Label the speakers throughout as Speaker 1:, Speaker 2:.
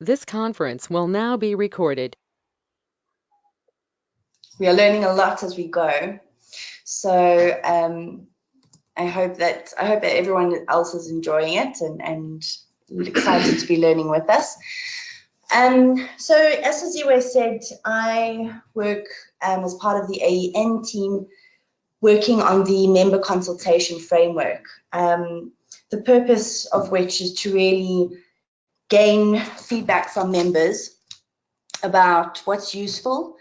Speaker 1: This conference will now be recorded.
Speaker 2: We are learning a lot as we go. So I hope that everyone else is enjoying it and excited to be learning with us. So as Ziwe said, I work as part of the AEN team working on the member consultation framework, the purpose of which is to really gain feedback from members about what's useful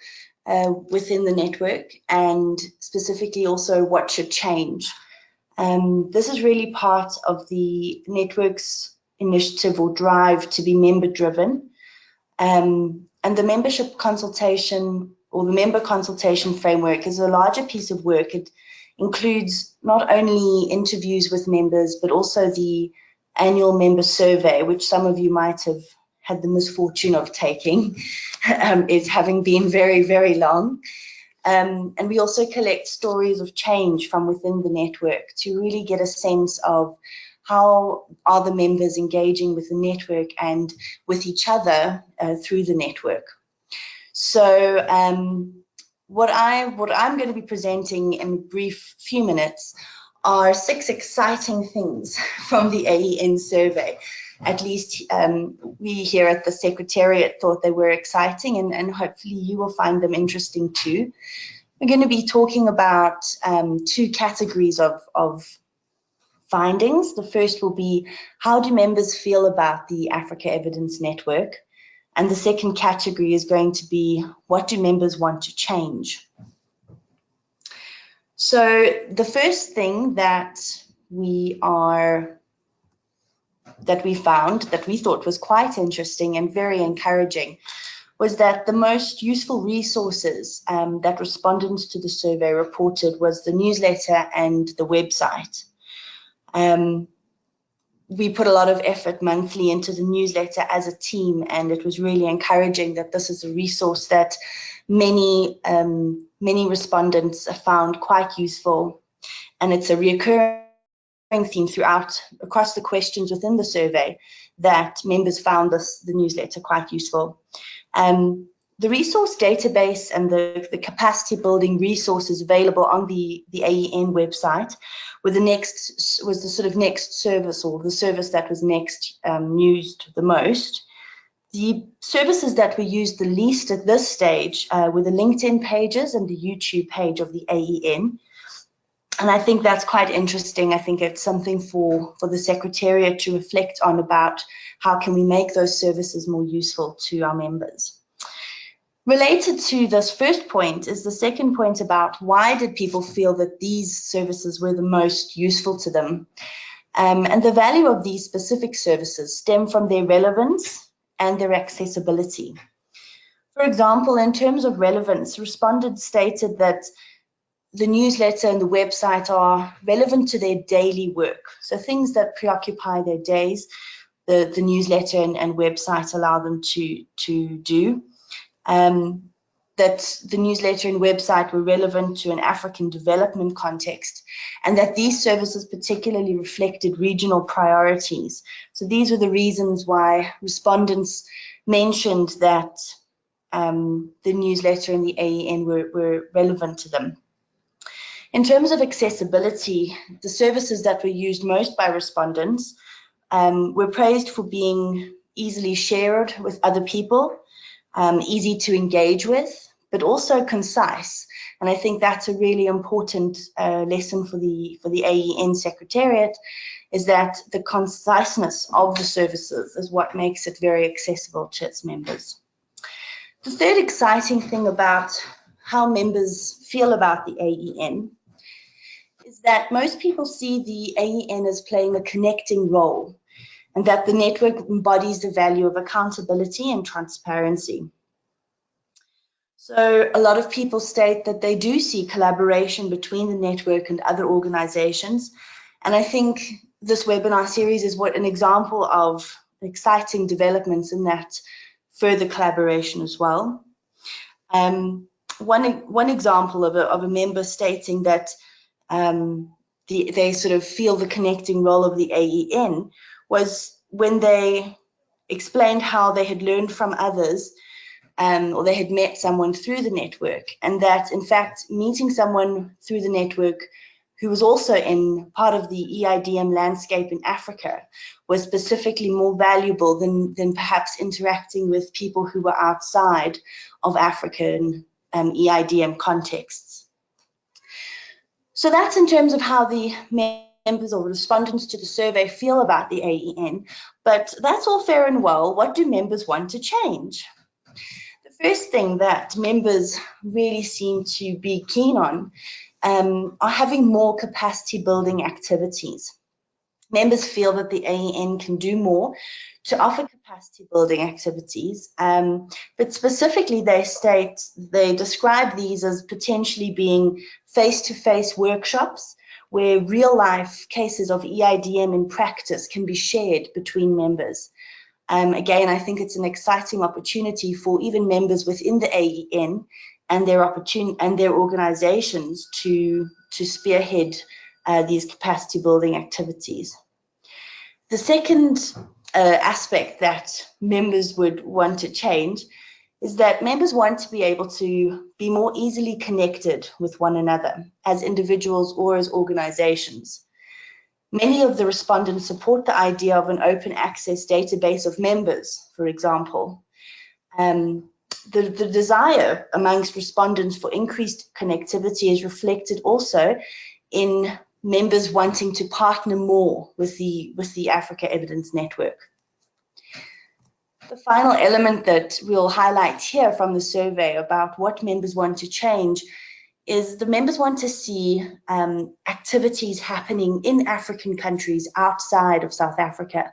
Speaker 2: within the network and specifically also what should change. This is really part of the network's initiative or drive to be member-driven. And the membership consultation or the member consultation framework is a larger piece of work. It includes not only interviews with members, but also the annual member survey, which some of you might have had the misfortune of taking, is having been very, very long. And we also collect stories of change from within the network to really get a sense of how are the members engaging with the network and with each other through the network. So what I'm going to be presenting in a brief few minutes are 6 exciting things from the AEN survey. At least we here at the Secretariat thought they were exciting, and hopefully you will find them interesting too. We're going to be talking about 2 categories of findings. The first will be, how do members feel about the Africa Evidence Network? And the second category is going to be, what do members want to change? So the first thing that we found that we thought was quite interesting and very encouraging was that the most useful resources that respondents to the survey reported was the newsletter and the website. We put a lot of effort monthly into the newsletter as a team, and it was really encouraging that this is a resource that many respondents found quite useful, and it's a recurring theme across the questions within the survey that members found the newsletter quite useful. The resource database and the capacity building resources available on the AEN website was the sort of next service, or the service that was next used the most. The services that were used the least at this stage were the LinkedIn pages and the YouTube page of the AEN. And I think that's quite interesting. I think it's something for the Secretariat to reflect on about how can we make those services more useful to our members. Related to this first point is the second point about why did people feel that these services were the most useful to them. And the value of these specific services stem from their relevance and their accessibility. For example, in terms of relevance, respondents stated that the newsletter and the website are relevant to their daily work. So things that preoccupy their days, the newsletter and website allow them to do. That the newsletter and website were relevant to an African development context, and that these services particularly reflected regional priorities. So these were the reasons why respondents mentioned that the newsletter and the AEN were relevant to them. In terms of accessibility, the services that were used most by respondents were praised for being easily shared with other people, easy to engage with, but also concise. And I think that's a really important lesson for the AEN Secretariat, is that the conciseness of the services is what makes it very accessible to its members. The third exciting thing about how members feel about the AEN is that most people see the AEN as playing a connecting role, and that the network embodies the value of accountability and transparency. So a lot of people state that they do see collaboration between the network and other organizations. And I think this webinar series is an example of exciting developments in that further collaboration as well. One example of a member stating that they sort of feel the connecting role of the AEN was when they explained how they had learned from others, or they had met someone through the network, and that in fact meeting someone through the network who was also in part of the EIDM landscape in Africa was specifically more valuable than perhaps interacting with people who were outside of African EIDM contexts. So that's in terms of how the members or respondents to the survey feel about the AEN, but that's all fair and well. What do members want to change? The first thing that members really seem to be keen on are having more capacity building activities. Members feel that the AEN can do more to offer capacity building activities, but specifically they describe these as potentially being face-to-face workshops where real-life cases of EIDM in practice can be shared between members. Again, I think it's an exciting opportunity for even members within the AEN and their organizations to spearhead these capacity building activities. The second aspect that members would want to change is that members want to be able to be more easily connected with one another as individuals or as organizations. Many of the respondents support the idea of an open access database of members, for example. The desire amongst respondents for increased connectivity is reflected also in members wanting to partner more with the Africa Evidence Network. The final element that we'll highlight here from the survey about what members want to change is the members want to see activities happening in African countries outside of South Africa.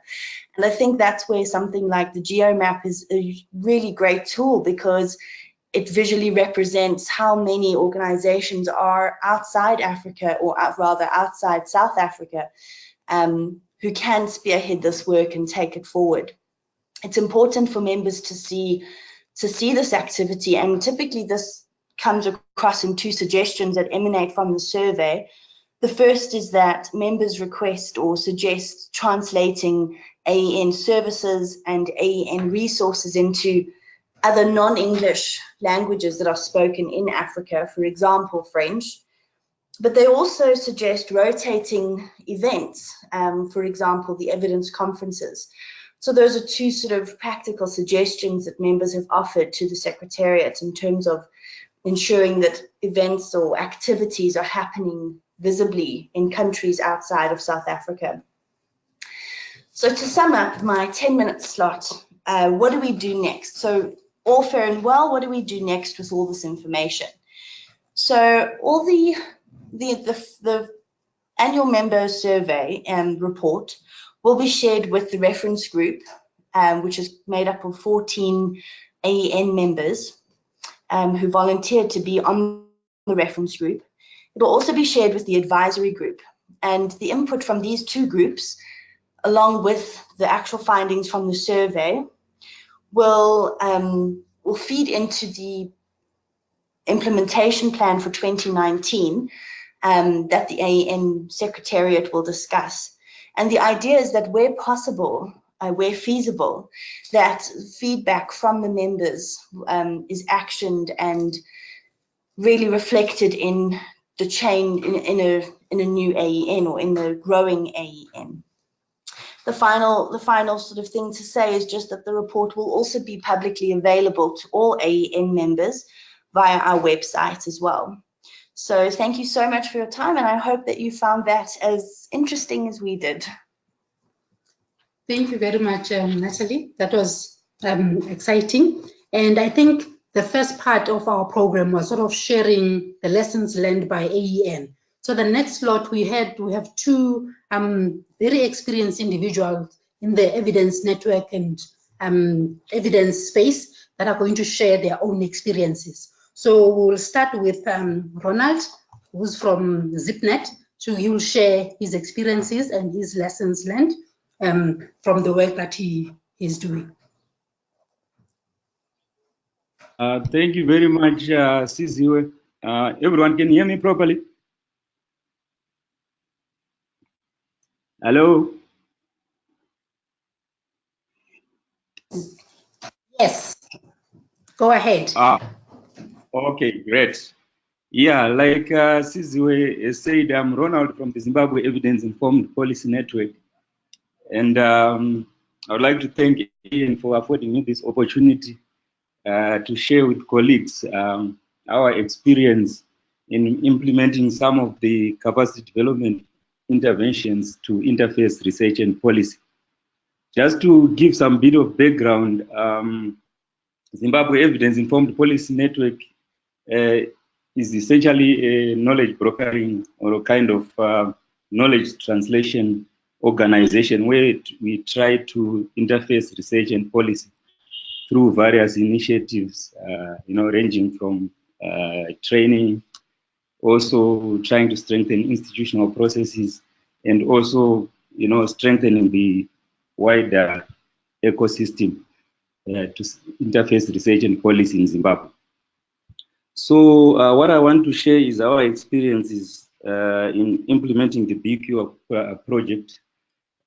Speaker 2: And I think that's where something like the geo-map is a really great tool, because it visually represents how many organizations are outside Africa, or rather outside South Africa, who can spearhead this work and take it forward. It's important for members to see this activity, and typically this comes across in two suggestions that emanate from the survey. The first is that members request or suggest translating AEN services and AEN resources into other non-English languages that are spoken in Africa, for example, French. But they also suggest rotating events, for example, the evidence conferences. So those are two sort of practical suggestions that members have offered to the Secretariat in terms of ensuring that events or activities are happening visibly in countries outside of South Africa. So to sum up my 10-minute slot, what do we do next? So all fair and well, what do we do next with all this information? So all the annual member survey and report will be shared with the reference group, which is made up of 14 AEN members who volunteered to be on the reference group. It will also be shared with the advisory group, and the input from these two groups, along with the actual findings from the survey, will feed into the implementation plan for 2019 that the AEN Secretariat will discuss. And the idea is that where possible, where feasible, that feedback from the members is actioned and really reflected in the change in a new AEN, or in the growing AEN. The final sort of thing to say is just that the report will also be publicly available to all AEN members via our website as well. So thank you so much for your time, and I hope that you found that as interesting as we did.
Speaker 3: Thank you very much, Natalie. That was exciting. And I think the first part of our program was sort of sharing the lessons learned by AEN. So the next slot we have two very experienced individuals in the evidence network and evidence space that are going to share their own experiences. So we'll start with Ronald, who's from ZeipNET. So he will share his experiences and his lessons learned from the work that he is doing.
Speaker 4: Thank you very much, Siziwe. Everyone can hear me properly? Hello?
Speaker 3: Yes, go ahead.
Speaker 4: Okay, great. Yeah, like Siziwe said, I'm Ronald from the Zimbabwe Evidence Informed Policy Network. And I would like to thank Ian for affording me this opportunity to share with colleagues our experience in implementing some of the capacity development interventions to interface research and policy. Just to give some bit of background, Zimbabwe Evidence Informed Policy Network is essentially a knowledge brokering or a kind of knowledge translation organization where we try to interface research and policy through various initiatives, ranging from training, also trying to strengthen institutional processes, and also, strengthening the wider ecosystem to interface research and policy in Zimbabwe. So what I want to share is our experiences in implementing the BQ project,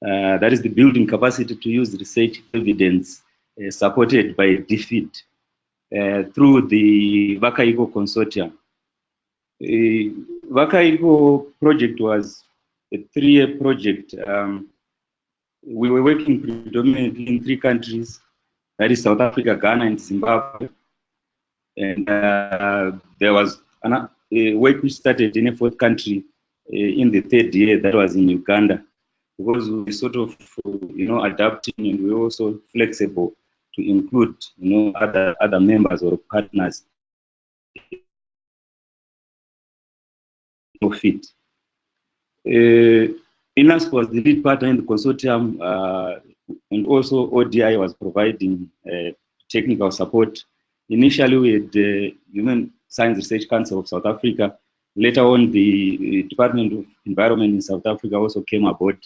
Speaker 4: that is the building capacity to use research evidence supported by DFID through the Vakaigo Consortium. Vakaigo project was a 3-year project. We were working predominantly in 3 countries, that is South Africa, Ghana, and Zimbabwe. And there was a work which started in a 4th country in the 3rd year, that was in Uganda, because we were sort of, adapting, and we were also flexible to include, other members or partners of it. INAS was the lead partner in the consortium, and also ODI was providing technical support. Initially, we had the Human Science Research Council of South Africa. Later on, the Department of Environment in South Africa also came aboard,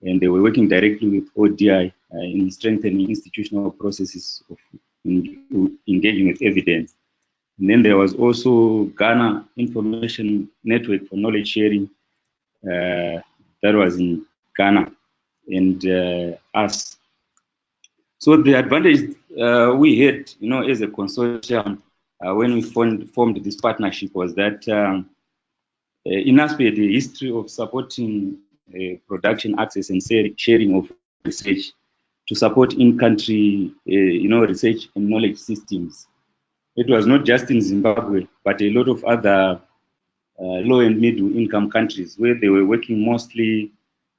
Speaker 4: and they were working directly with ODI in strengthening institutional processes of engaging with evidence. And then there was also Ghana Information Network for Knowledge Sharing, that was in Ghana, and us. So the advantage we had, as a consortium, when we formed this partnership, was that INASP had a history of supporting production, access, and sharing of research to support in-country, research and knowledge systems. It was not just in Zimbabwe, but a lot of other low and middle income countries where they were working mostly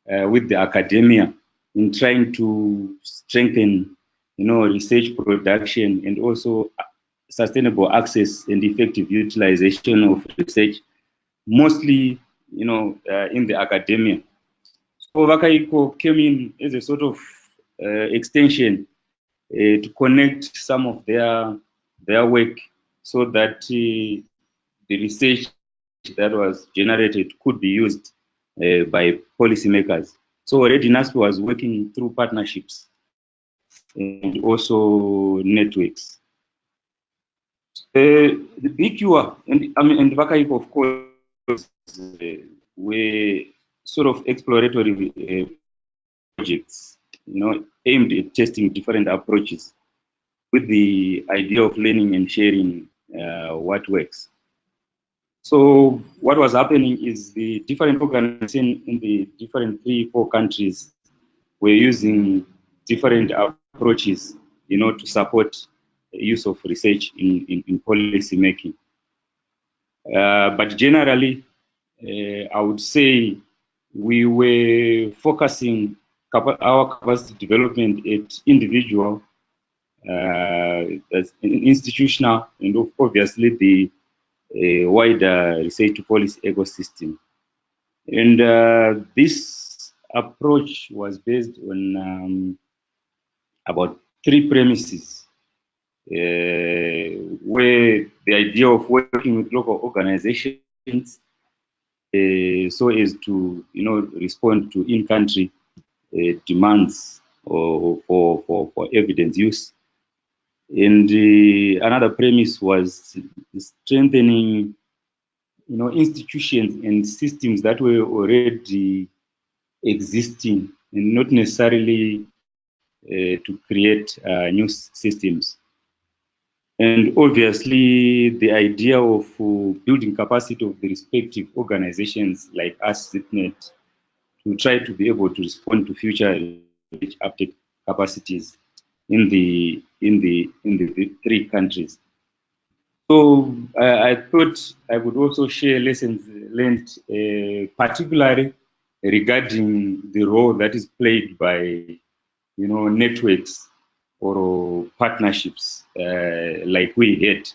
Speaker 4: with the academia in trying to strengthen, research production and also sustainable access and effective utilization of research, mostly, in the academia. So Vakaigo came in as a sort of extension to connect some of their work so that the research that was generated could be used by policymakers. So already NASP was working through partnerships and also networks. The BQ and Vakaigo, of course, were sort of exploratory projects, aimed at testing different approaches with the idea of learning and sharing what works. So what was happening is the different organizations in the different 3-4 countries were using different approaches, to support the use of research in policy making. But generally, I would say we were focusing our capacity development at individual, institutional, and obviously the wider research to policy ecosystem. And this approach was based on about 3 premises, where the idea of working with local organizations so as to, respond to in-country demands for evidence use. And another premise was strengthening, institutions and systems that were already existing and not necessarily to create new systems. And obviously, the idea of building capacity of the respective organizations like us, ZeipNET, to try to be able to respond to future update capacities in the three countries. So I thought I would also share lessons learned, particularly regarding the role that is played by networks or partnerships like we had.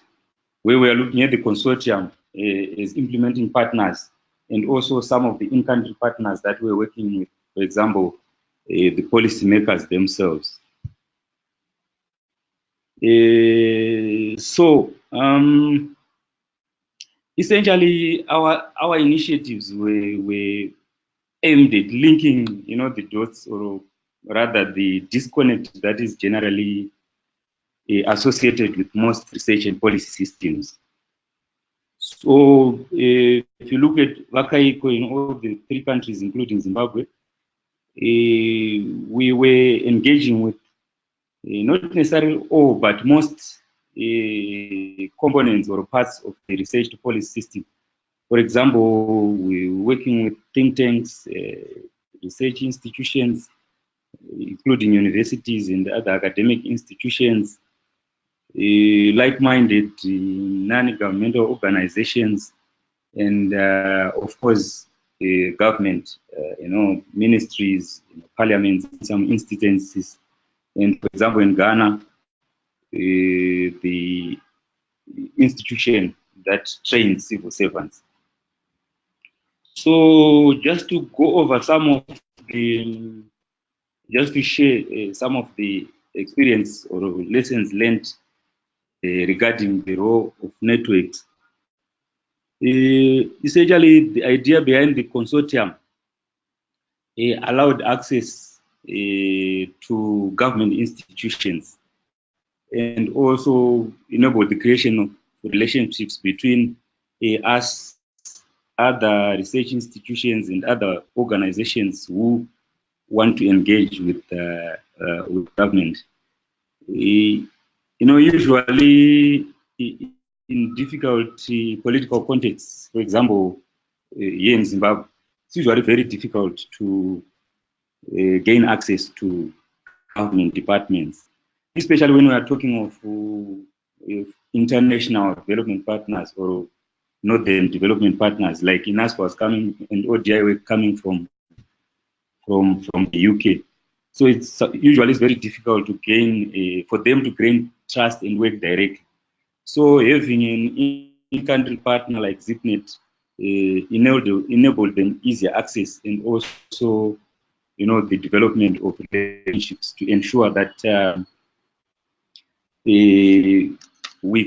Speaker 4: We were looking at the consortium as implementing partners, and also some of the in-country partners that we're working with, for example, the policymakers themselves. Essentially, our initiatives were aimed at linking, the dots, or rather the disconnect that is generally associated with most research and policy systems. So, if you look at Wakaiko in all the three countries, including Zimbabwe, we were engaging with not necessarily all, but most components or parts of the research to policy system. For example, we're working with think tanks, research institutions, including universities and other academic institutions, like-minded non-governmental organizations, and of course, government, ministries, parliaments, in some instances. And for example, in Ghana, the institution that trains civil servants. So just to go over some of the, just to share some of the experience or lessons learned regarding the role of networks. Essentially, the idea behind the consortium allowed access to government institutions, and also enabled the creation of relationships between us, other research institutions, and other organizations who want to engage with government. Usually in difficult political contexts, for example, here in Zimbabwe, it's usually very difficult to gain access to government departments, especially when we are talking of international development partners or northern development partners, like INASPA was coming and ODI were coming from the UK. So it's usually very difficult to gain, for them to gain trust and work directly. So having an in-country partner like ZeipNET enabled them easier access, and also, the development of relationships to ensure that we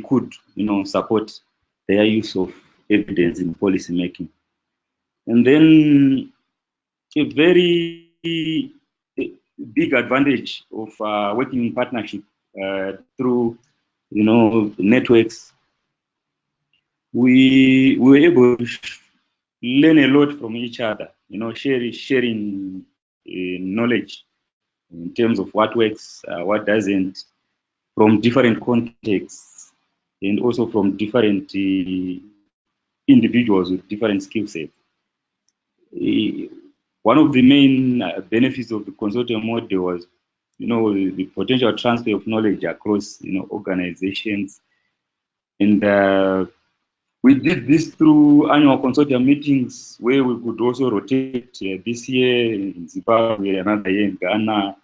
Speaker 4: could, support their use of evidence in policy making. And then a very big advantage of working in partnership through, networks, we were able to learn a lot from each other, sharing knowledge in terms of what works, what doesn't, from different contexts, and also from different individuals with different skill sets. One of the main benefits of the consortium model was, the potential transfer of knowledge across, organizations. And we did this through annual consortium meetings, where we could also rotate this year in Zimbabwe, another year in Ghana.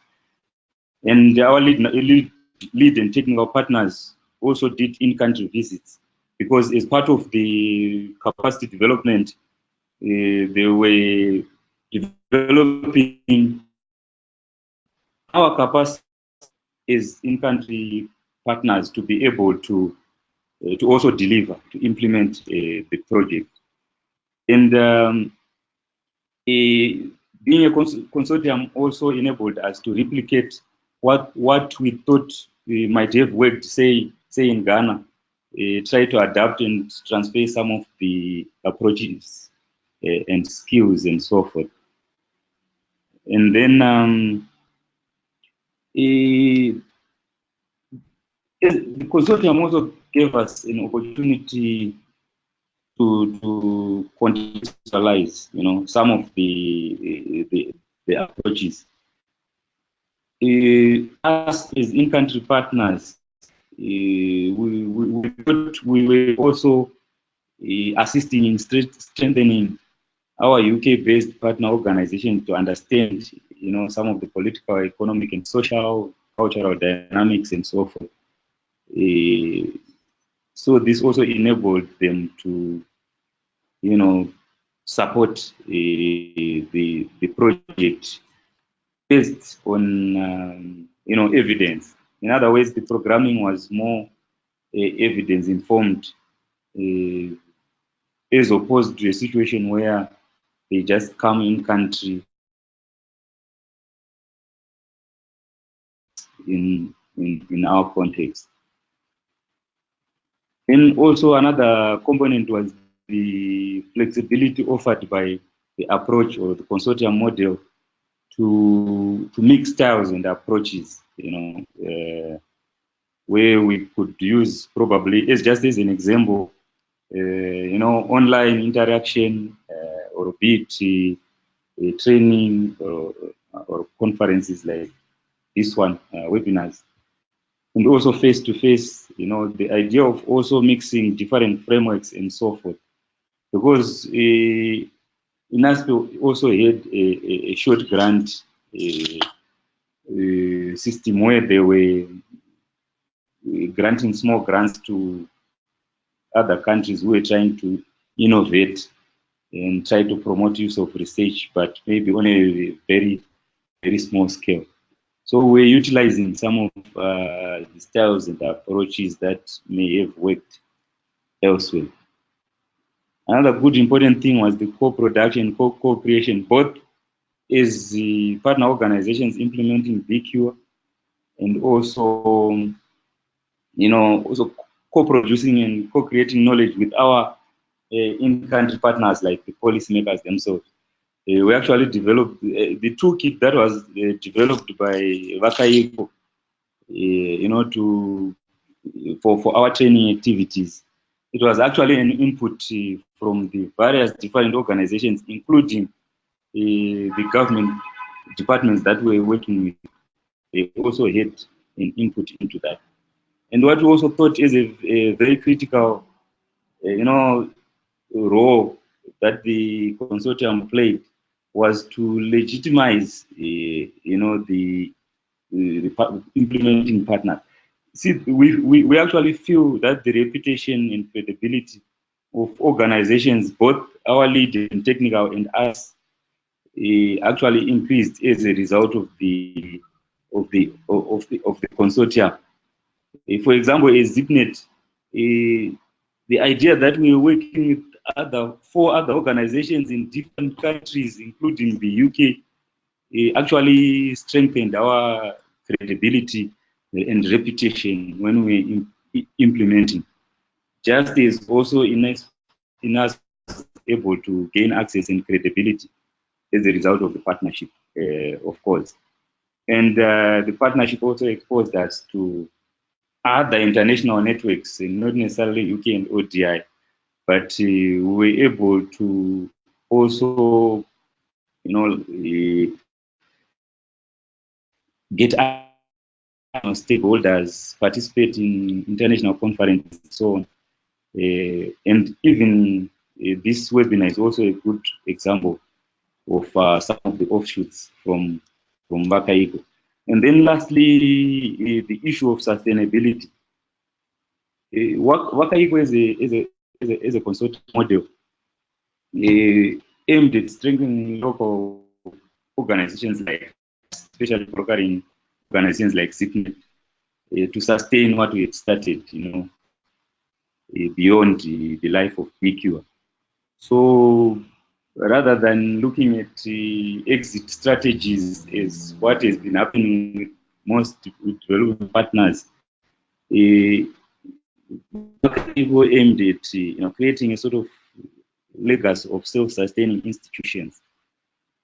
Speaker 4: And our lead and technical partners also did in-country visits, because as part of the capacity development, they were developing our capacity as in-country partners to be able to also deliver, to implement the project. And being a consortium also enabled us to replicate what we thought we might have worked, say in Ghana, try to adapt and transfer some of the approaches and skills and so forth. And then The consortium also gave us an opportunity to contextualize, some of the approaches. Us as in-country partners, we were also assisting in strengthening our UK-based partner organizations to understand, some of the political, economic, and social, cultural dynamics and so forth. So this also enabled them to, support the project based on, evidence. In other words, the programming was more evidence informed, as opposed to a situation where they just come in country in our context. Then also another component was the flexibility offered by the approach or the consortium model to mix styles and approaches, where we could use probably just as an example, online interaction, or be it training or conferences like this one, webinars, and also face-to-face, the idea of also mixing different frameworks and so forth. Because INASPO also had a short grant system where they were granting small grants to other countries who were trying to innovate and try to promote use of research, but maybe on a very, very small scale. So we're utilizing some of the styles and approaches that may have worked elsewhere. Another good important thing was the co-production, co-creation, both as the partner organizations implementing BQ and also, also co-producing and co-creating knowledge with our in-country partners like the policymakers themselves. We actually developed the toolkit that was developed by Vakaiko, for our training activities. It was actually an input from the various different organizations, including the government departments that we're working with. They also had an input into that. And what we also thought is a very critical, role that the consortium played was to legitimize, the implementing partner. See, we actually feel that the reputation and credibility of organizations, both our lead and technical and us, actually increased as a result of the consortium. For example, as ZeipNET, the idea that we were working with four other organizations in different countries, including the UK, actually strengthened our credibility and reputation when we implementing. Just as also in us able to gain access and credibility as a result of the partnership, of course. And the partnership also exposed us to other international networks, not necessarily UK and ODI, but we were able to also, get stakeholders, participate in international conferences and so on. And even this webinar is also a good example of some of the offshoots from Vakaiko. And then lastly, the issue of sustainability. Vakaiko is a consortium model aimed at strengthening local organizations, like especially brokering organizations like ZeipNET, to sustain what we had started, beyond the life of BQ. So rather than looking at exit strategies as what has been happening with most development partners, people aimed at creating a sort of legacy of self-sustaining institutions.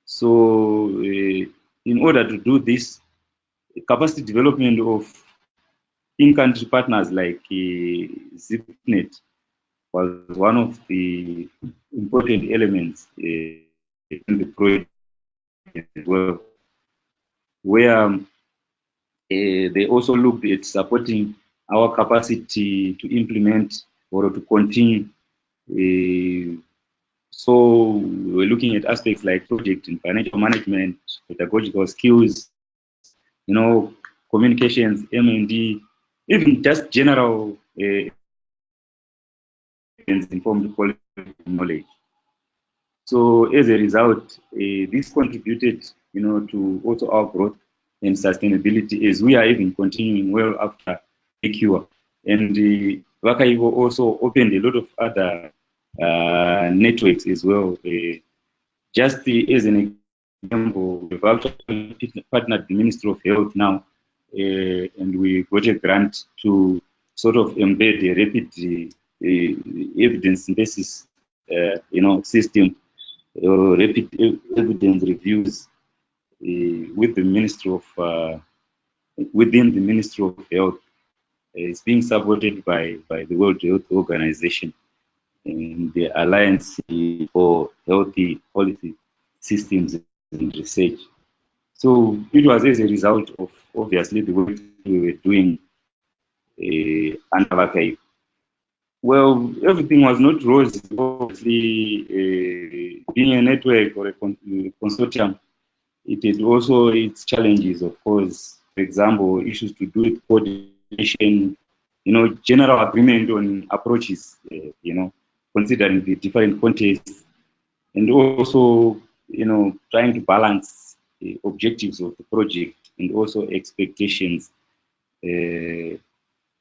Speaker 4: So in order to do this, capacity development of in-country partners like ZeipNET was one of the important elements in the project as well, where they also looked at supporting our capacity to implement or to continue. So we're looking at aspects like project and financial management, pedagogical skills, communications, M&D, even just general informed quality knowledge. So as a result, this contributed, to also our growth and sustainability as we are even continuing well after the cure. And Vakaivo also opened a lot of other networks as well. Just as an example, we've actually partnered the Ministry of Health now, and we got a grant to sort of embed a rapid evidence-based, system, rapid evidence reviews with the Ministry of within the Ministry of Health. It's being supported by the World Health Organization and the Alliance for Healthy Policy Systems and Research. So it was as a result of obviously the work we were doing under Vakaivo. Well, everything was not rosy. Obviously, being a network or a consortium, it had also its challenges, of course. For example, issues to do with coordination, general agreement on approaches, considering the different contexts, and also, trying to balance the objectives of the project and also expectations.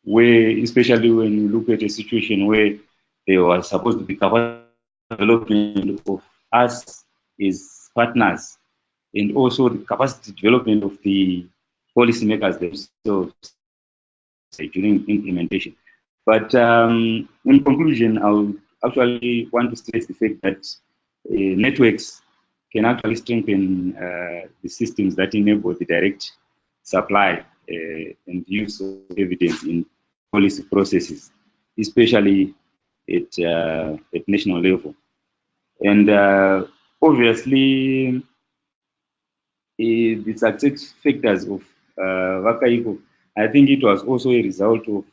Speaker 4: Where, especially when you look at a situation where there was supposed to be capacity development of us as partners, and also the capacity development of the policymakers themselves during implementation. But in conclusion, I would actually want to stress the fact that networks can actually strengthen the systems that enable the direct supply and use of evidence in policy processes, especially at national level. And obviously, the success factors of Vakaivo, I think it was also a result of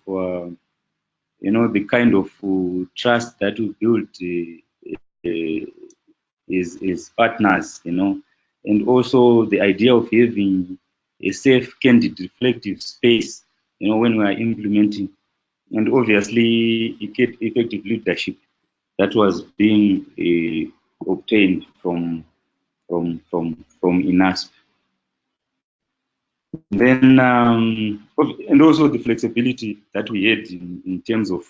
Speaker 4: the kind of trust that we built as partners, and also the idea of having a safe, candid, reflective space, when we are implementing, and obviously effective leadership that was being obtained from INASP. Then, and also the flexibility that we had in terms of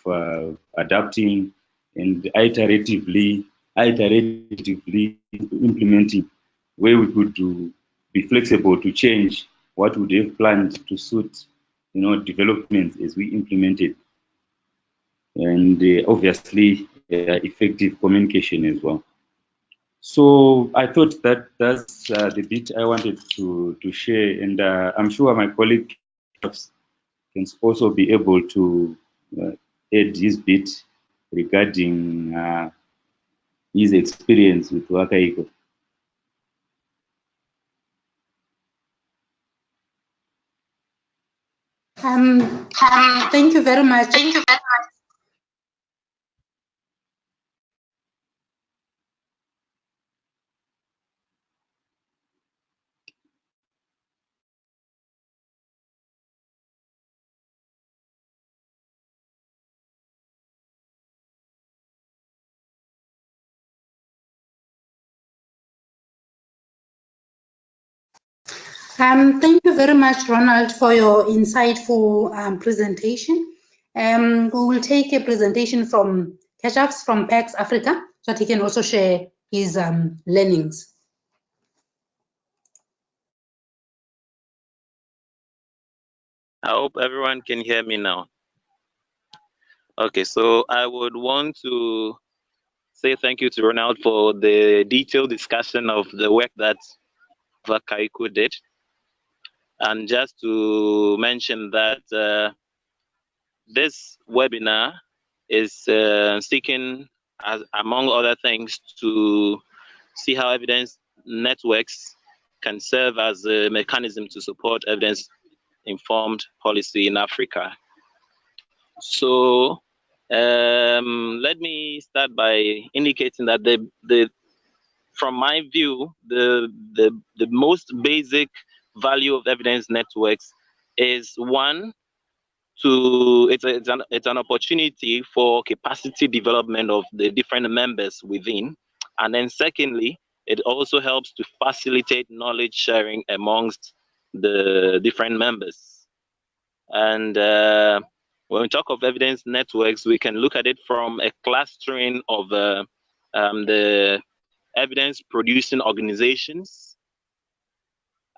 Speaker 4: adapting and iteratively implementing, where we could be flexible to change what we would have planned to suit, developments as we implemented, and obviously effective communication as well. So I thought that that's the bit I wanted to share, and I'm sure my colleague can also be able to add his bit regarding his experience with Vakaivo.
Speaker 3: Thank you very much. Thank you very much. Thank you very much, Ronald, for your insightful presentation. We will take a presentation from Kirchuffs from PAX Africa, so that he can also share his learnings.
Speaker 5: I hope everyone can hear me now. Okay, so I would want to say thank you to Ronald for the detailed discussion of the work that Vakaivo did. And just to mention that this webinar is seeking, among other things, to see how evidence networks can serve as a mechanism to support evidence-informed policy in Africa. So let me start by indicating that from my view, the most basic value of evidence networks is one, it's an opportunity for capacity development of the different members within, and then secondly, it also helps to facilitate knowledge sharing amongst the different members. And when we talk of evidence networks, we can look at it from a clustering of the evidence producing organizations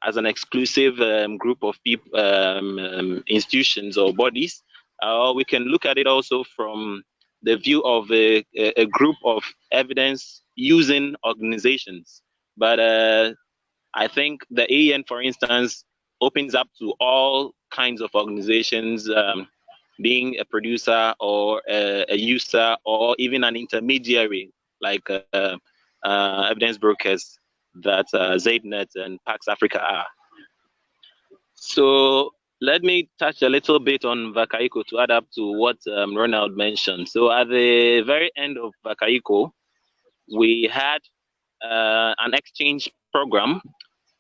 Speaker 5: as an exclusive group of people, institutions or bodies. We can look at it also from the view of a group of evidence using organizations. But I think the AEN, for instance, opens up to all kinds of organizations, being a producer or a user or even an intermediary, like evidence brokers that ZeipNET and Pax Africa are. So let me touch a little bit on Vakaiko to add up to what Ronald mentioned. So at the very end of Vakaiko, we had an exchange program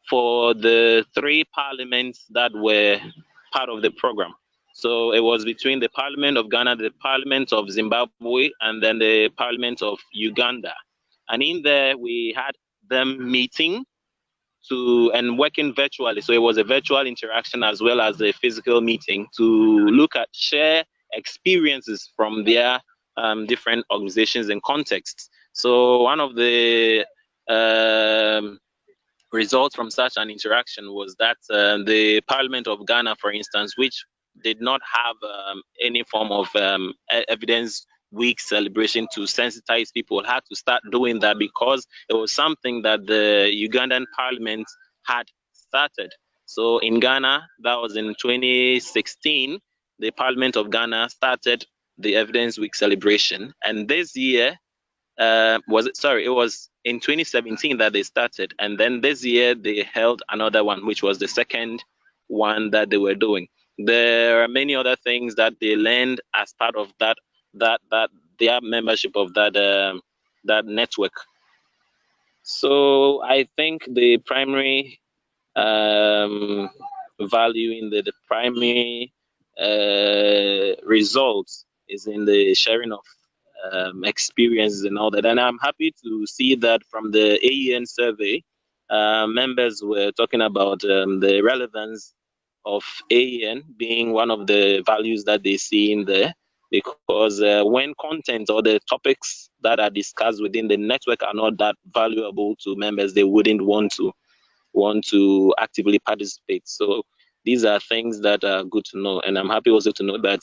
Speaker 5: for the 3 parliaments that were part of the program. So it was between the Parliament of Ghana, the Parliament of Zimbabwe, and then the Parliament of Uganda. And in there, we had them meeting and working virtually. So it was a virtual interaction as well as a physical meeting to look at, share experiences from their different organizations and contexts. So one of the results from such an interaction was that the Parliament of Ghana, for instance, which did not have any form of evidence week celebration to sensitize people, had to start doing that because it was something that the Ugandan Parliament had started. So in Ghana, that was in 2016, the Parliament of Ghana started the Evidence Week celebration, and this year it was in 2017 that they started, and then this year they held another one, which was the second one that they were doing. There are many other things that they learned as part of that their membership of that network. So I think the primary value in the primary results is in the sharing of experiences and all that. And I'm happy to see that from the AEN survey, members were talking about the relevance of AEN being one of the values that they see in there, because when content or the topics that are discussed within the network are not that valuable to members, they wouldn't want to actively participate. So these are things that are good to know, and I'm happy also to know that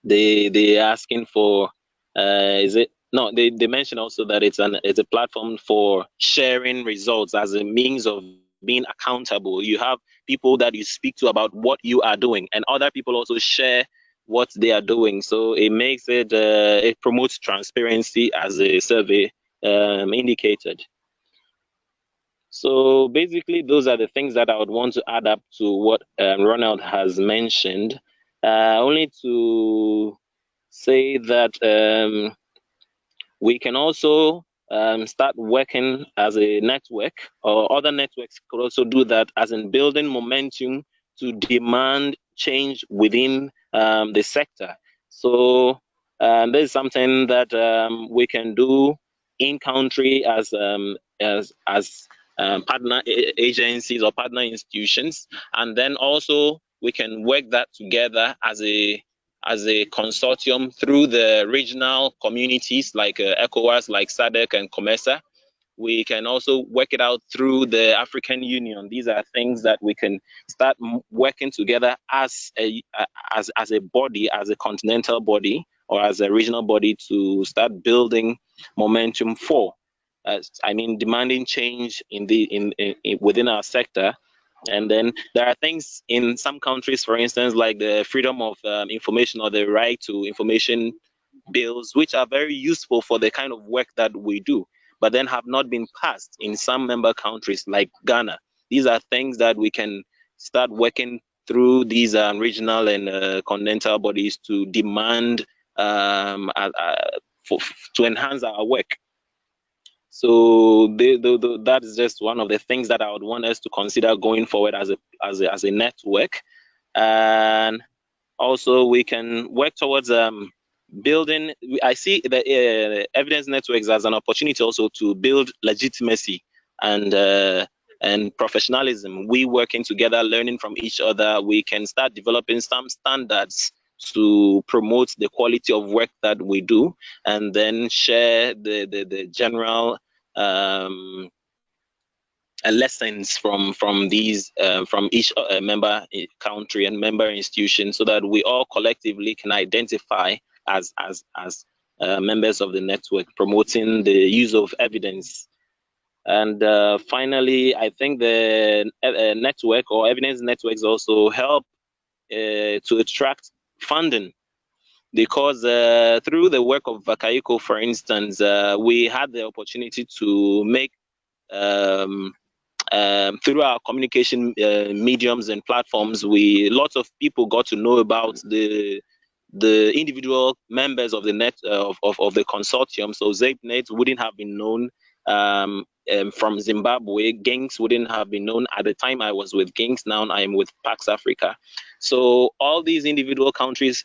Speaker 5: they are asking for they mentioned also that it's a platform for sharing results as a means of being accountable. You have people that you speak to about what you are doing, and other people also share what they are doing. So it makes it promotes transparency, as a survey indicated. So basically, those are the things that I would want to add up to what Ronald has mentioned. Only to say that we can also start working as a network, or other networks could also do that, as in building momentum to demand change within the sector. So this is something that we can do in country as partner agencies or partner institutions, and then also we can work that together as a consortium through the regional communities like ECOWAS, like SADC and COMESA. We can also work it out through the African Union. These are things that we can start working together as a body, as a continental body or as a regional body, to start building momentum for. Demanding change within our sector, And then there are things in some countries, for instance, like the freedom of information or the right to information bills, which are very useful for the kind of work that we do, but then have not been passed in some member countries like Ghana. These are things that we can start working through these regional and continental bodies to demand to enhance our work. So that is just one of the things that I would want us to consider going forward as a network. And also we can work towards building. I see the evidence networks as an opportunity also to build legitimacy and professionalism. We working together, learning from each other, we can start developing some standards to promote the quality of work that we do, and then share the general lessons from these from each member country and member institution, so that we all collectively can identify as members of the network, promoting the use of evidence. And finally, I think the network or evidence networks also help to attract funding, because through the work of Vakaiko, for instance, we had the opportunity to make through our communication mediums and platforms, lots of people got to know about the individual members of the of the consortium. So ZeipNET wouldn't have been known from Zimbabwe. Gangs wouldn't have been known at the time I was with Gangs. Now I am with Pax Africa. So all these individual countries,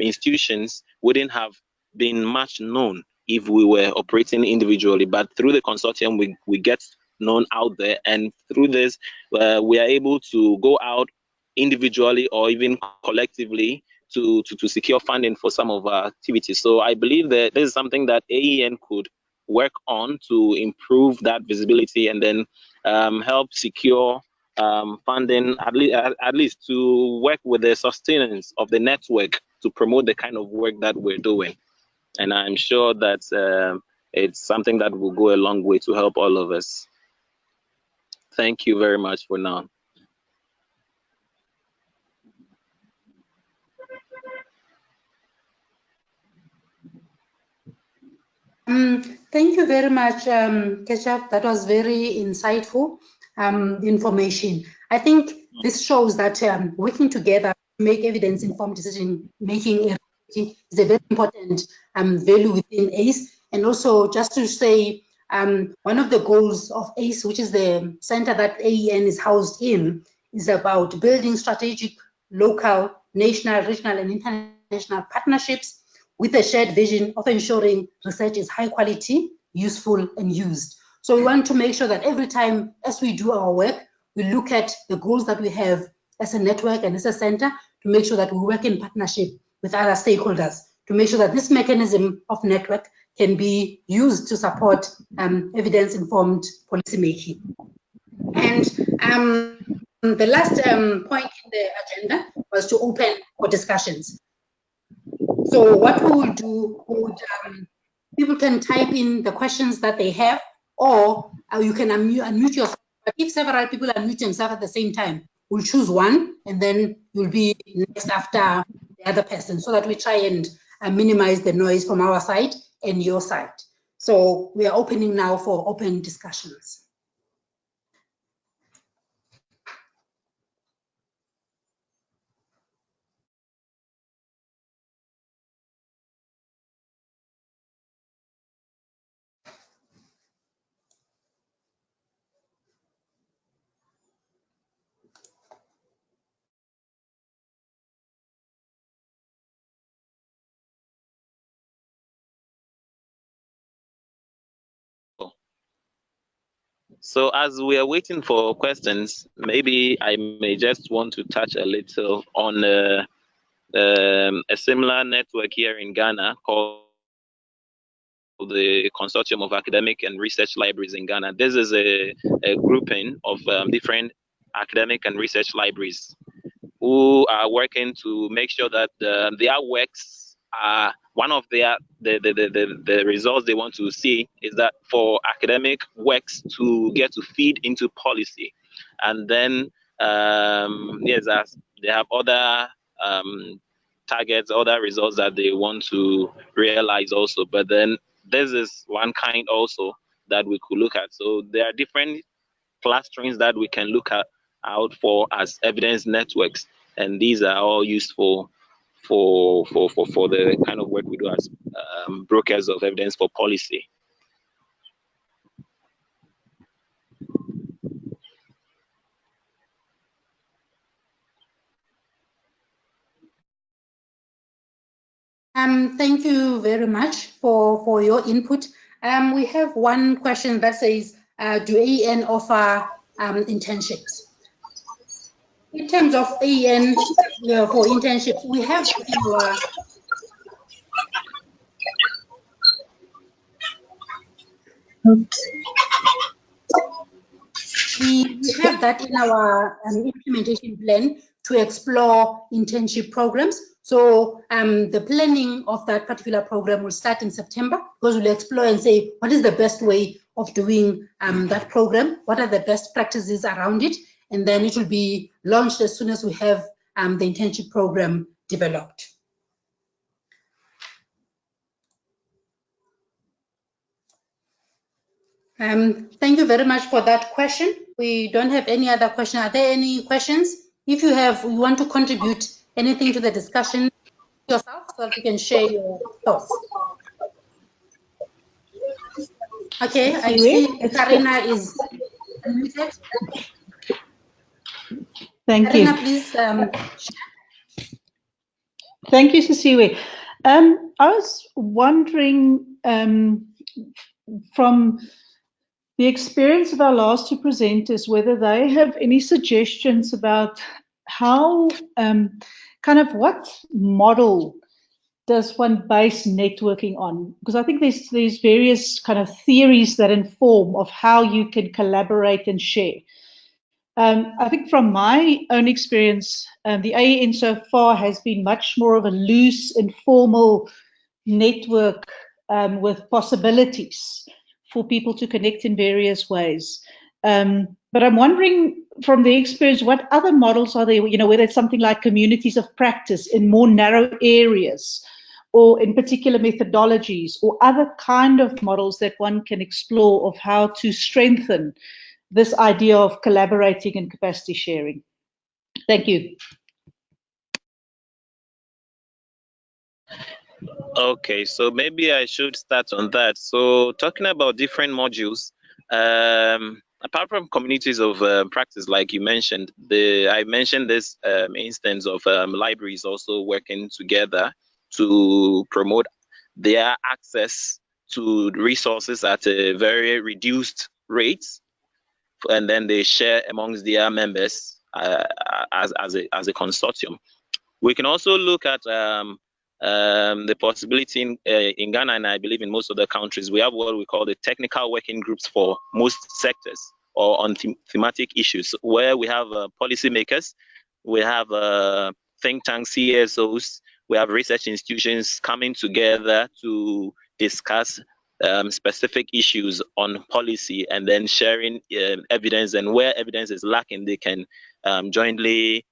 Speaker 5: institutions wouldn't have been much known if we were operating individually. But through the consortium, we get known out there, and through this we are able to go out individually or even collectively to secure funding for some of our activities. So I believe that this is something that AEN could work on to improve that visibility, and then help secure funding, at least to work with the sustenance of the network to promote the kind of work that we're doing. And I'm sure that it's something that will go a long way to help all of us. Thank you very much for now.
Speaker 3: Thank you very much, Kirchuffs. That was very insightful information. I think this shows that working together to make evidence-informed decision-making is a very important value within ACE. And also, just to say, one of the goals of ACE, which is the center that AEN is housed in, is about building strategic, local, national, regional, and international partnerships with a shared vision of ensuring research is high quality, useful, and used. So we want to make sure that every time as we do our work, we look at the goals that we have as a network and as a center to make sure that we work in partnership with other stakeholders, to make sure that this mechanism of network can be used to support evidence-informed policymaking. And the last point in the agenda was to open for discussions. So what we will do, people can type in the questions that they have, or you can unmute yourself. But if several people unmute themselves at the same time, we'll choose one, and then you'll be next after the other person, so that we try and minimize the noise from our side and your side. So we are opening now for open discussions.
Speaker 5: So as we are waiting for questions, maybe I may just want to touch a little on a similar network here in Ghana called the Consortium of Academic and Research Libraries in Ghana. This is a grouping of different academic and research libraries who are working to make sure that their works are one of the results they want to see is that for academic works to get to feed into policy, And then yes, they have other targets, other results that they want to realize also. But then this is one kind also that we could look at. So there are different clusterings that we can look at out for as evidence networks, and these are all useful for the kind of work we do as brokers of evidence for policy.
Speaker 3: Thank you very much for your input. We have one question that says, do AEN offer internships? In terms of AEN for internships, we have our we have that in our implementation plan to explore internship programs. So the planning of that particular program will start in September, because we'll explore and say, what is the best way of doing that program? What are the best practices around it? And then it will be launched as soon as we have the internship program developed. Thank you very much for that question. We don't have any other question. Are there any questions? If you want to contribute anything to the discussion yourself, so that you can share your thoughts. Okay, I see Karina is unmuted.
Speaker 6: Thank
Speaker 3: Karina,
Speaker 6: you.
Speaker 3: please.
Speaker 6: Thank you, Sisiwe. I was wondering, from the experience of our last two presenters, whether they have any suggestions about how, kind of what model does one base networking on? Because I think there's various kind of theories that inform of how you can collaborate and share. I think from my own experience, the AEN so far has been much more of a loose, informal network with possibilities for people to connect in various ways. But I'm wondering from the experience, what other models are there, whether it's something like communities of practice in more narrow areas, or in particular methodologies, or other kind of models that one can explore of how to strengthen this idea of collaborating and capacity sharing. Thank you.
Speaker 5: Okay, so maybe I should start on that. So talking about different modules, apart from communities of practice, like you mentioned, I mentioned this instance of libraries also working together to promote their access to resources at a very reduced rate, and then they share amongst their members as a consortium. We can also look at the possibility in Ghana, and I believe in most other countries, we have what we call the technical working groups for most sectors or on thematic issues, where we have policymakers, we have think tanks, CSOs, we have research institutions coming together to discuss specific issues on policy, and then sharing evidence, and where evidence is lacking, they can jointly,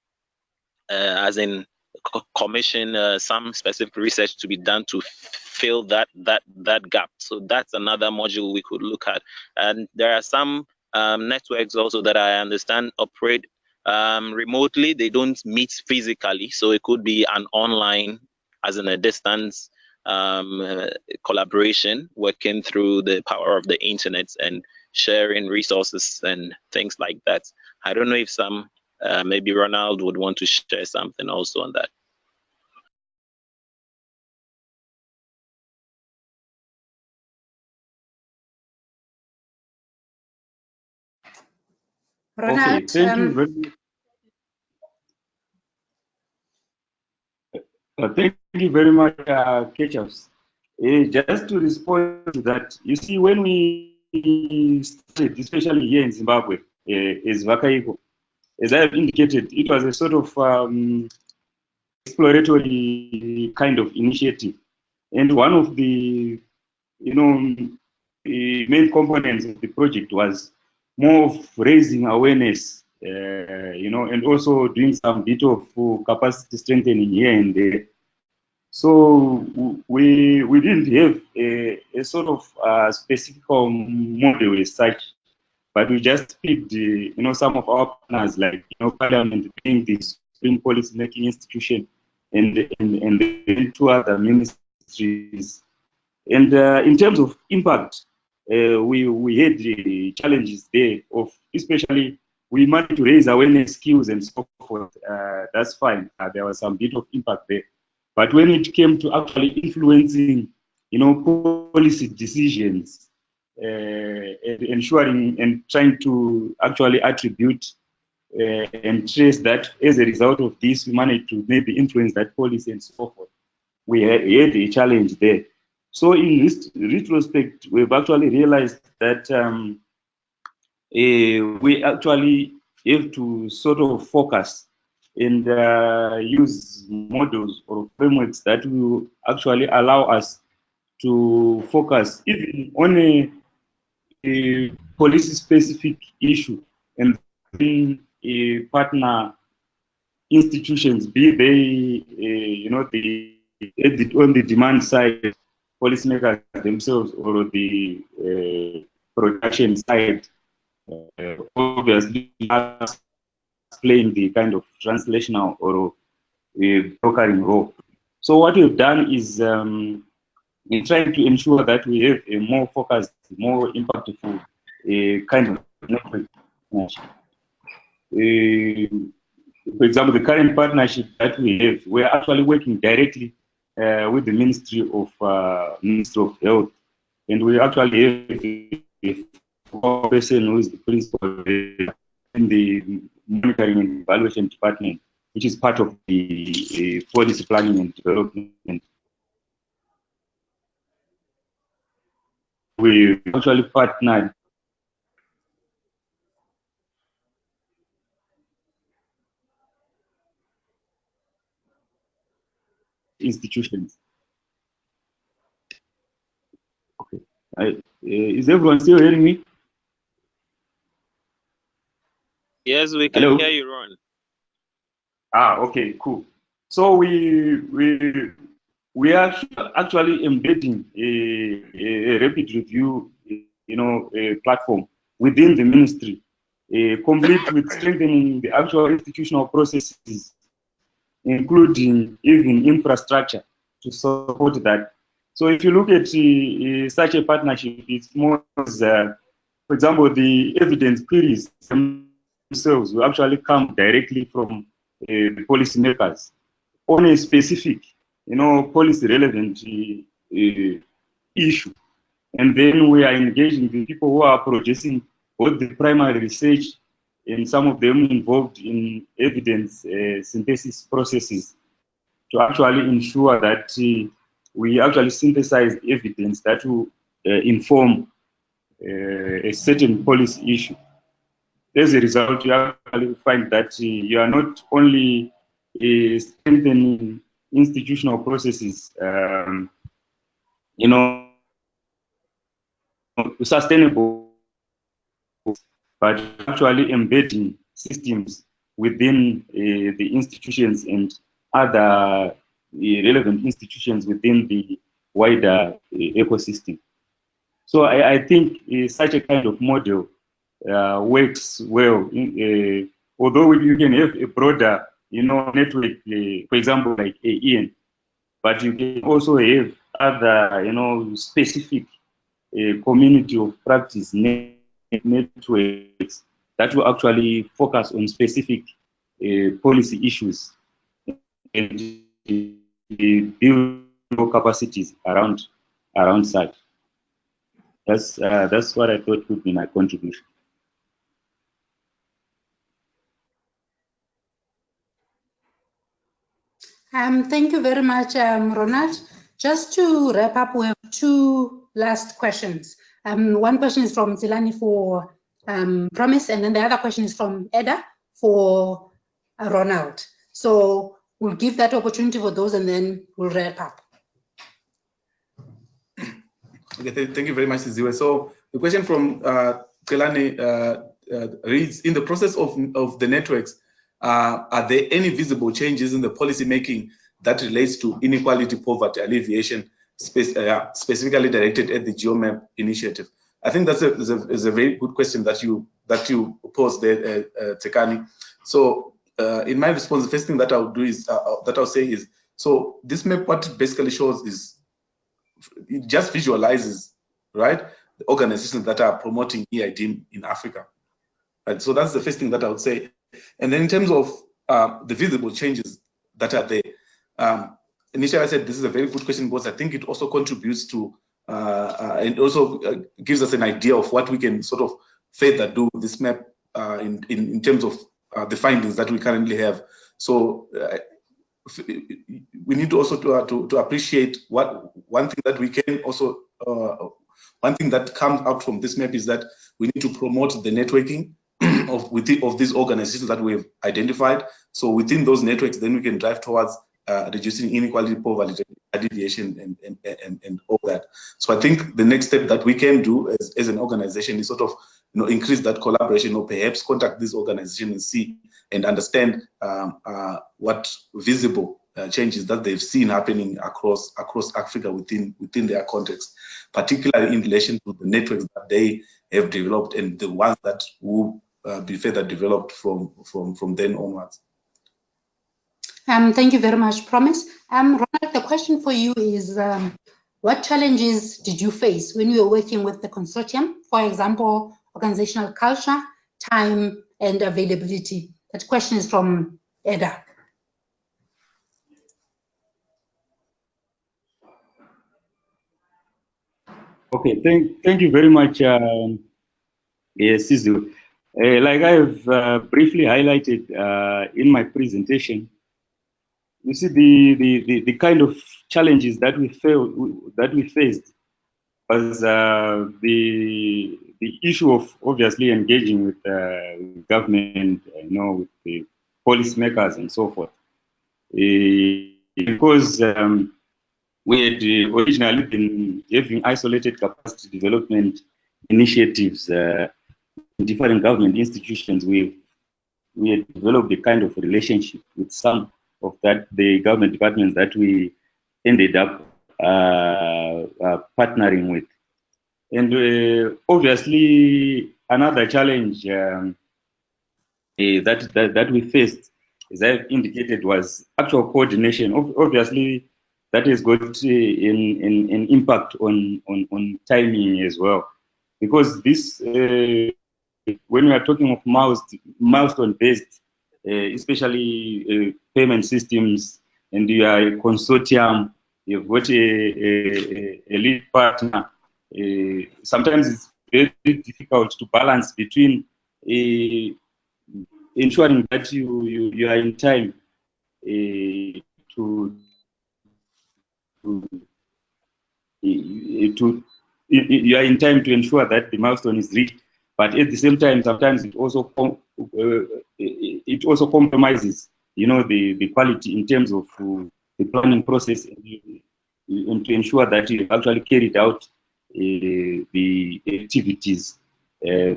Speaker 5: as in commission some specific research to be done to fill that gap. So that's another module we could look at. And there are some networks also that I understand operate remotely. They don't meet physically, so it could be an online, as in a distance collaboration, working through the power of the internet and sharing resources and things like that. I don't know if maybe Ronald would want to share something also on that.
Speaker 3: Ronald,
Speaker 4: okay, thank you very much. Thank you very much, Kirchuffs. Just to respond to that, you see, when we started, especially here in Zimbabwe, as Vakaiko, as I have indicated, it was a sort of exploratory kind of initiative. And one of the main components of the project was more of raising awareness, and also doing some bit of capacity strengthening here and there. So we didn't have a sort of specific model as such, but we just picked, some of our partners, like, Parliament being the supreme policy-making institution, and then 2 other ministries. And in terms of impact, we had challenges there of, especially, we managed to raise awareness, skills, and so forth. That's fine. There was some bit of impact there. But when it came to actually influencing, policy decisions, and ensuring and trying to actually attribute and trace that as a result of this, we managed to maybe influence that policy and so forth. We had a challenge there. So in this retrospect, we've actually realized that we actually have to sort of focus and use models or frameworks that will actually allow us to focus even on a policy-specific issue, and then partner institutions, be they, on the demand side, policymakers themselves, or the production side, obviously playing the kind of translational or brokering role. So what we've done is in trying to ensure that we have a more focused, more impactful kind of network. For example, the current partnership that we have, we're actually working directly with the Ministry of Health, and we actually have a person who is the principal in the monitoring and evaluation department, which is part of the policy planning and development. We actually partnered institutions. Okay. Is everyone still hearing me?
Speaker 5: Yes, we can hear you, Ron.
Speaker 4: Okay, cool. So we are actually embedding a rapid review, a platform within the ministry, complete with strengthening the actual institutional processes, including even infrastructure to support that. So if you look at such a partnership, it's more as, for example, the evidence queries themselves will actually come directly from the policymakers on a specific, policy relevant issue. And then we are engaging the people who are producing both the primary research and some of them involved in evidence synthesis processes to actually ensure that we actually synthesize evidence that will inform a certain policy issue. As a result, you actually find that you are not only strengthening institutional processes, sustainable, but actually embedding systems within the institutions and other relevant institutions within the wider ecosystem. So I think such a kind of model works well. Although you can have a broader, network, for example, like AEN, but you can also have other, specific community of practice networks that will actually focus on specific policy issues and build capacities around such. That's what I thought would be my contribution.
Speaker 3: Thank you very much, Ronald. Just to wrap up, we have 2 last questions. One question is from Zilani for Promise, and then the other question is from Eda for Ronald. So we'll give that opportunity for those, and then we'll wrap up.
Speaker 7: Okay, thank you very much, Ziwe. So the question from Zilani reads, in the process of the networks, are there any visible changes in the policy making that relates to inequality poverty alleviation, specifically directed at the geo-map initiative? I think that's a very good question that you posed there, Tekani. So in my response, the first thing that I'll do is that I'll say is, so this map, what it basically shows is, it just visualizes, right, the organizations that are promoting EIPM in Africa. Right? So that's the first thing that I would say. And then in terms of the visible changes that are there, initially I said this is a very good question because I think it also contributes to and also gives us an idea of what we can sort of further do with this map in terms of the findings that we currently have. So we need also to appreciate one thing that we can also one thing that comes out from this map is that we need to promote the networking of these organizations that we have identified. So within those networks, then we can drive towards reducing inequality, poverty, alleviation, and all that. So I think the next step that we can do as an organization is sort of increase that collaboration, or perhaps contact this organization and see and understand what visible changes that they've seen happening across Africa within their context, particularly in relation to the networks that they have developed and the ones that will be further developed from then onwards.
Speaker 3: Thank you very much, Promise. Ronald, the question for you is, what challenges did you face when you were working with the consortium? For example, organizational culture, time, and availability. That question is from Eda.
Speaker 4: Okay, thank you very much, Sizu. Like I have briefly highlighted in my presentation, you see the kind of challenges that we faced was the issue of obviously engaging with government, with the policymakers and so forth, because we had originally been having isolated capacity development initiatives in different government institutions. We had developed a kind of relationship with some of the government departments that we ended up partnering with. And obviously, another challenge that we faced, as I've indicated, was actual coordination. Obviously, that has got an impact on timing as well, because this, when we are talking of milestone-based, especially payment systems, and you are a consortium, you've got a lead partner. Sometimes it's very difficult to balance between ensuring that you are in time you are in time to ensure that the milestone is reached, but at the same time, sometimes it also compromises, the quality in terms of the planning process, and to ensure that you actually carried out the activities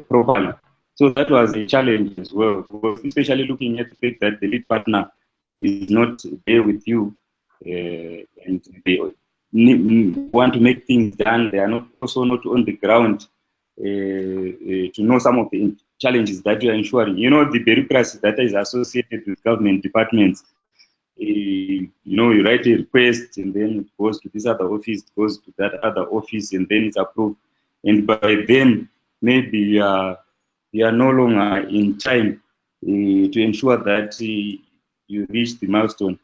Speaker 4: properly. So that was a challenge as well, especially looking at the fact that the lead partner is not there with you, and they want to make things done. They are also not on the ground to know some of the challenges that you are ensuring. The bureaucracy that is associated with government departments. You write a request, and then it goes to this other office, it goes to that other office, and then it's approved. And by then, maybe you are no longer in time to ensure that you reach the milestone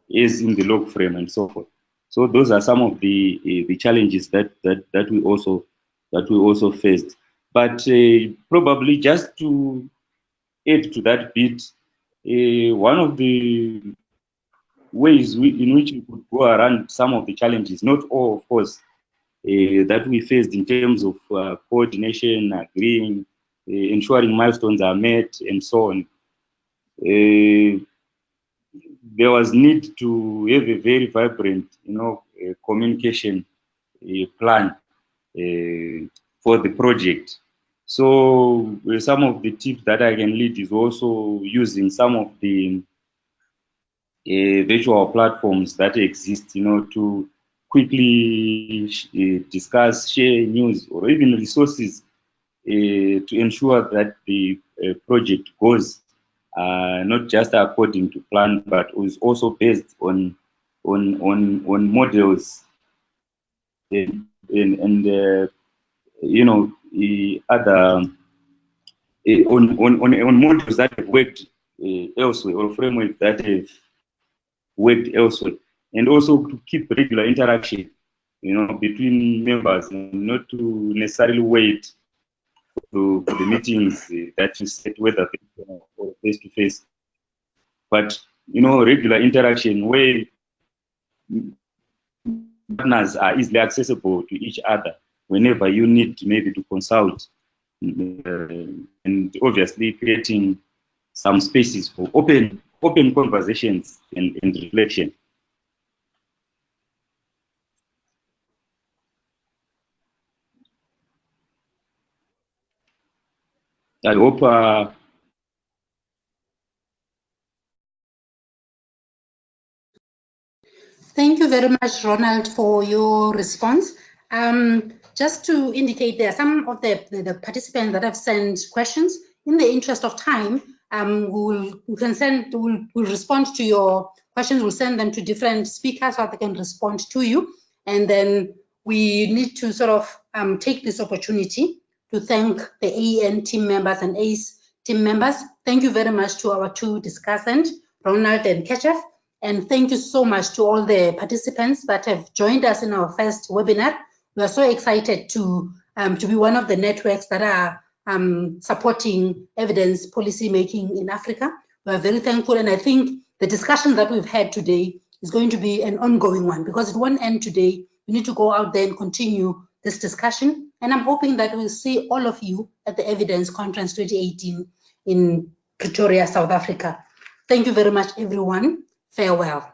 Speaker 4: is in the log frame and so forth. So those are some of the challenges that we also faced. But probably just to add to that bit, one of the ways in which we could go around some of the challenges, not all, of course, that we faced in terms of coordination, agreeing, ensuring milestones are met, and so on. There was need to have a very vibrant, communication plan for the project. So some of the tips that I can lead is also using some of the virtual platforms that exist, to quickly discuss, share news, or even resources to ensure that the project goes not just according to plan, but is also based on models and other on models that have worked elsewhere, or framework that have worked elsewhere, and also to keep regular interaction, between members, and not to necessarily wait for the meetings that you set, whether or face to face, but regular interaction where partners are easily accessible to each other whenever you need maybe to consult, and obviously creating some spaces for open conversations and reflection. I hope
Speaker 3: Thank you very much, Ronald, for your response. Just to indicate, there are some of the participants that have sent questions. In the interest of time, we'll respond to your questions. We'll send them to different speakers so they can respond to you. And then we need to sort of take this opportunity to thank the AEN team members and ACE team members. Thank you very much to our two discussants, Ronald and Kirchuffs. And thank you so much to all the participants that have joined us in our first webinar. We are so excited to be one of the networks that are supporting evidence policy making in Africa. We are very thankful, and I think the discussion that we've had today is going to be an ongoing one, because it won't end today. We need to go out there and continue this discussion, and I'm hoping that we'll see all of you at the Evidence Conference 2018 in Pretoria, South Africa. Thank you very much, everyone. Farewell.